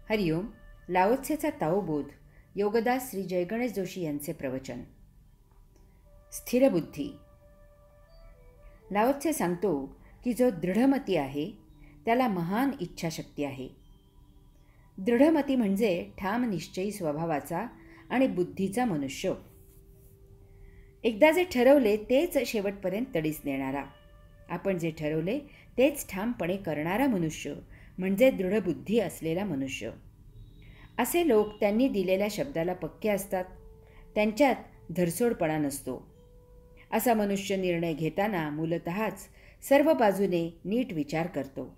हरिओम. लाओत्सेचा ताओबोध. योगदास श्री जयगणेश जोशी यांचे प्रवचन. स्थिरबुद्धी. लाओत्से सांगतो की जो दृढमती आहे त्याला महान इच्छाशक्ती आहे. दृढमती म्हणजे ठाम निश्चयी स्वभावाचा आणि बुद्धीचा मनुष्य. एकदा जे ठरवले तेच शेवटपर्यंत तडीस नेणारा, आपण जे ठरवले तेच ठामपणे करणारा मनुष्य म्हणजे दृढबुद्धी असलेला मनुष्य. असे लोक त्यांनी दिलेल्या शब्दाला पक्के असतात. त्यांच्यात धरसोडपणा नसतो. असा मनुष्य निर्णय घेताना मूलतःच सर्व बाजूने नीट विचार करतो.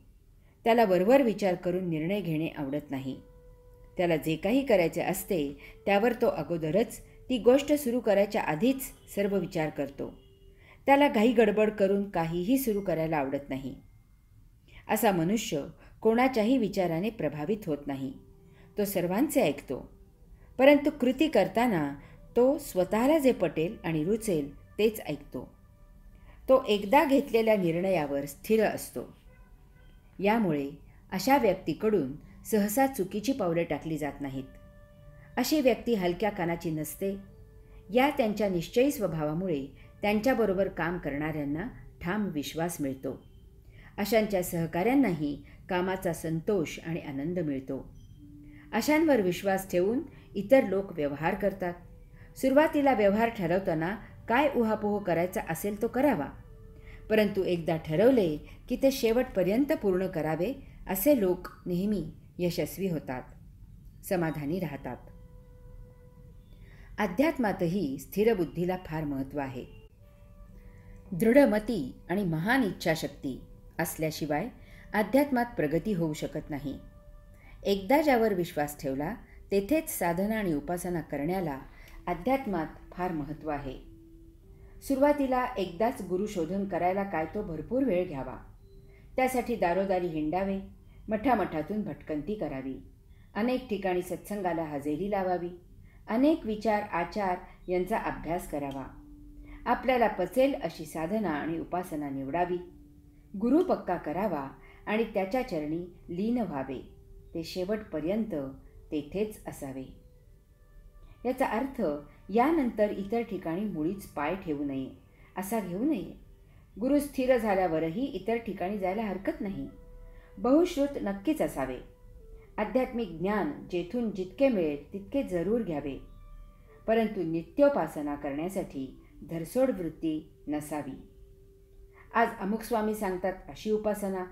त्याला वरवर विचार करून निर्णय घेणे आवडत नाही. त्याला जे काही करायचे असते त्यावर तो अगोदरच ती गोष्ट सुरू करायच्या आधीच सर्व विचार करतो. त्याला घाई गडबड करून काहीही सुरू करायला आवडत नाही. असा मनुष्य कोणाच्याही विचाराने प्रभावित होत नाही. तो सर्वांचे ऐकतो, परंतु कृती करताना तो स्वतःला जे पटेल आणि रुचेल तेच ऐकतो. तो एकदा घेतलेल्या निर्णयावर स्थिर असतो. यामुळे अशा व्यक्तीकडून सहसा चुकीची पावले टाकली जात नाहीत. अशी व्यक्ती हलक्या कानाची नसते. या त्यांच्या निश्चयी स्वभावामुळे त्यांच्याबरोबर काम करणाऱ्यांना ठाम विश्वास मिळतो. अशांच्या सहकाऱ्यांनाही कामाचा संतोष आणि आनंद मिळतो. अशांवर विश्वास ठेवून इतर लोक व्यवहार करतात. सुरुवातीला व्यवहार ठरवताना काय उहापोह करायचा असेल तो करावा, परंतु एकदा ठरवले की ते शेवटपर्यंत पूर्ण करावे. असे लोक नेहमी यशस्वी होतात, समाधानी राहतात. अध्यात्मातही स्थिरबुद्धीला फार महत्त्व आहे. दृढमती आणि महान इच्छाशक्ती असल्याशिवाय अध्यात्मात प्रगती होऊ शकत नाही. एकदा ज्यावर विश्वास ठेवला तेथेच साधना आणि उपासना करण्याला अध्यात्मात फार महत्त्व आहे. सुरुवातीला एकदाच गुरुशोधन करायला काय तो भरपूर वेळ घ्यावा. त्यासाठी दारोदारी हिंडावे, मठामठातून भटकंती करावी, अनेक ठिकाणी सत्संगाला हजेरी लावावी, अनेक विचार आचार यांचा अभ्यास करावा. आपल्याला पचेल अशी साधना आणि उपासना निवडावी, गुरु पक्का करावा आणि त्याच्या चरणी लीन व्हावे. ते शेवटपर्यंत तेथेच असावे. याचा अर्थ यानंतर इतर ठिकाणी मुळीच पाय ठेवू नये असा घेऊ नये. गुरु स्थिर झाल्यावरही इतर ठिकाणी जायला हरकत नाही. बहुश्रुत नक्कीच असावे. आध्यात्मिक ज्ञान जेथून जितके मिळेल तितके जरूर घ्यावे, परंतु नित्योपासना करण्यासाठी धरसोड वृत्ती नसावी. आज अमुक स्वामी सांगतात अशी उपासना,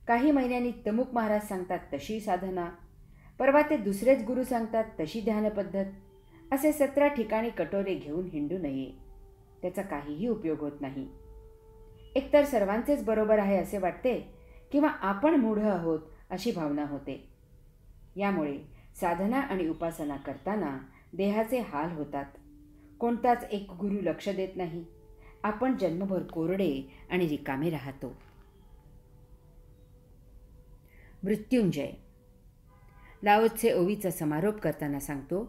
काही महिन्यांनी तमुक महाराज सांगतात तशी साधना, परवा ते दुसरेच गुरु सांगतात तशी ध्यानपद्धत, असे 17 ठिकाणी कटोरे घेऊन हिंडू नये. त्याचा काहीही उपयोग होत नाही. एकतर सर्वांचेच बरोबर आहे असे वाटते किंवा आपण मूढ आहोत अशी भावना होते. यामुळे साधना आणि उपासना करताना देहाचे हाल होतात. कोणताच एक गुरु लक्ष देत नाही. आपण जन्मभर कोरडे आणि रिकामे राहतो. मृत्युंजय. लाओत्से ओवीचा समारोप करताना सांगतो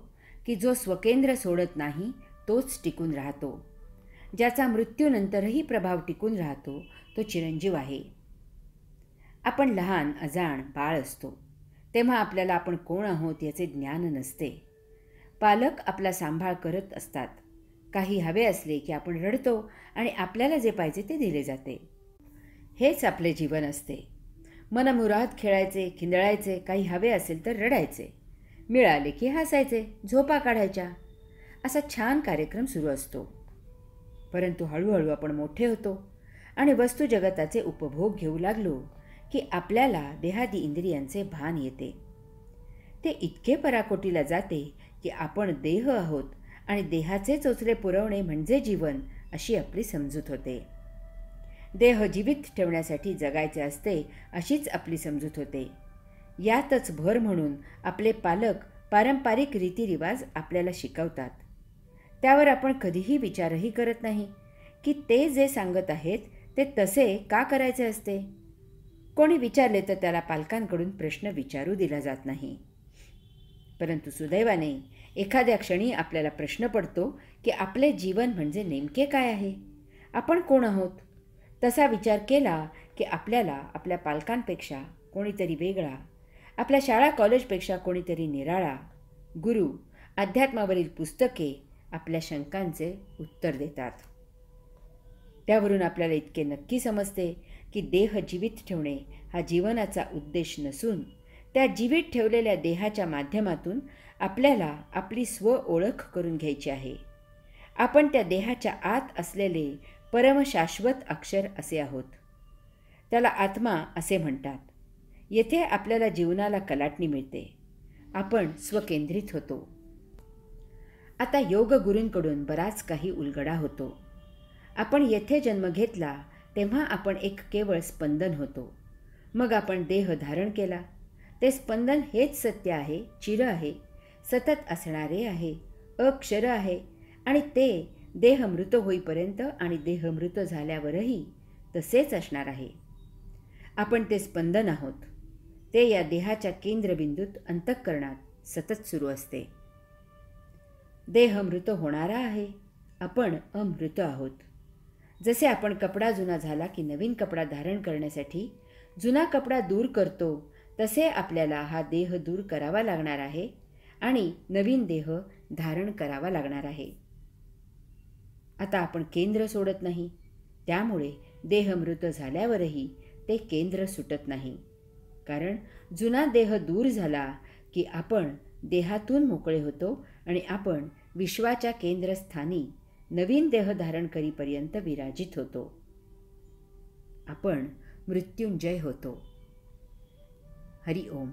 की जो स्वकेंद्र सोडत नाही तोच टिकून राहतो. ज्याचा मृत्यूनंतरही प्रभाव टिकून राहतो तो चिरंजीव आहे. आपण लहान अजाण बाळ असतो तेव्हा आपल्याला आपण कोण आहोत याचे ज्ञान नसते. पालक आपला सांभाळ करत असतात. काही हवे असले की आपण रडतो आणि आपल्याला जे पाहिजे ते दिले जाते. हेच आपले जीवन असते. मनमुराद खेळायचे, खिंदळायचे, काही हवे असेल तर रडायचे, मिळाले की हसायचे, झोपा काढायच्या. असा छान कार्यक्रम सुरू असतो. परंतु हळूहळू आपण मोठे होतो आणि वस्तू जगताचे उपभोग घेऊ लागलो की आपल्याला देहादी इंद्रियांचे भान येते. ते इतके पराकोटीला जाते की आपण देह आहोत आणि देहाचे चोचले पुरवणे म्हणजे जीवन अशी आपली समजूत होते. देह जीवित ठेवण्यासाठी जगायचे असते अशीच आपली समजूत होते. यातच भर म्हणून आपले पालक पारंपरिक रीतिरिवाज आपल्याला शिकवतात. त्यावर आपण कधीही विचारही करत नाही की ते जे सांगत आहेत ते तसे का करायचे असते. कोणी विचारले तर त्याला पालकांकडून प्रश्न विचारू दिला जात नाही. परंतु सुदैवाने एखाद्या क्षणी आपल्याला प्रश्न पडतो की आपले जीवन म्हणजे नेमके काय आहे, आपण कोण आहोत. तसा विचार केला की आपल्याला आपल्या पालकांपेक्षा कोणीतरी वेगळा आपल्या शाळा कॉलेजपेक्षा कोणीतरी निराळा गुरु अध्यात्मावरील पुस्तके आपल्या शंकांचे उत्तर देतात. त्यावरून आपल्याला इतके नक्की समजते की देह जीवित ठेवणे हा जीवनाचा उद्देश नसून त्या जीवित ठेवलेल्या देहाच्या माध्यमातून आपल्याला आपली स्व ओळख करून घ्यायची आहे. आपण त्या देहाच्या आत असलेले परमशाश्वत अक्षर असे आहोत. त्याला आत्मा असे म्हणतात. येथे आपल्याला जीवनाला कलाटणी मिळते. आपण स्वकेंद्रित होतो. आता योग गुरूंकडून बराच काही उलगडा होतो. आपण येथे जन्म घेतला तेव्हा आपण एक केवळ स्पंदन होतो. मग आपण देह धारण केला. ते स्पंदन हेच सत्य आहे, चिर आहे, सतत असणारे आहे, अक्षर आहे आणि ते देह मृत होईपर्यंत आणि देह मृत झाल्यावरही तसेच असणार आहे. आपण ते स्पंदन आहोत. ते या देहाच्या केंद्रबिंदूत अंतःकरणात सतत सुरू असते. देह मृत होणारा आहे. आपण अमृत आहोत. जसे आपण कपडा जुना झाला की नवीन कपडा धारण करण्यासाठी जुना कपडा दूर करतो, तसे आपल्याला हा देह दूर करावा लागणार आहे आणि नवीन देह धारण करावा लागणार आहे. आता आपण केंद्र सोडत नाही. त्यामुळे देह मृत झाल्यावरही ते केंद्र सुटत नाही. कारण जुना देह दूर झाला की आपण देहातून मोकळे होतो आणि आपण विश्वाच्या केंद्रस्थानी नवीन देह धारण करीपर्यंत विराजित होतो. आपण मृत्युंजय होतो. हरि ओम.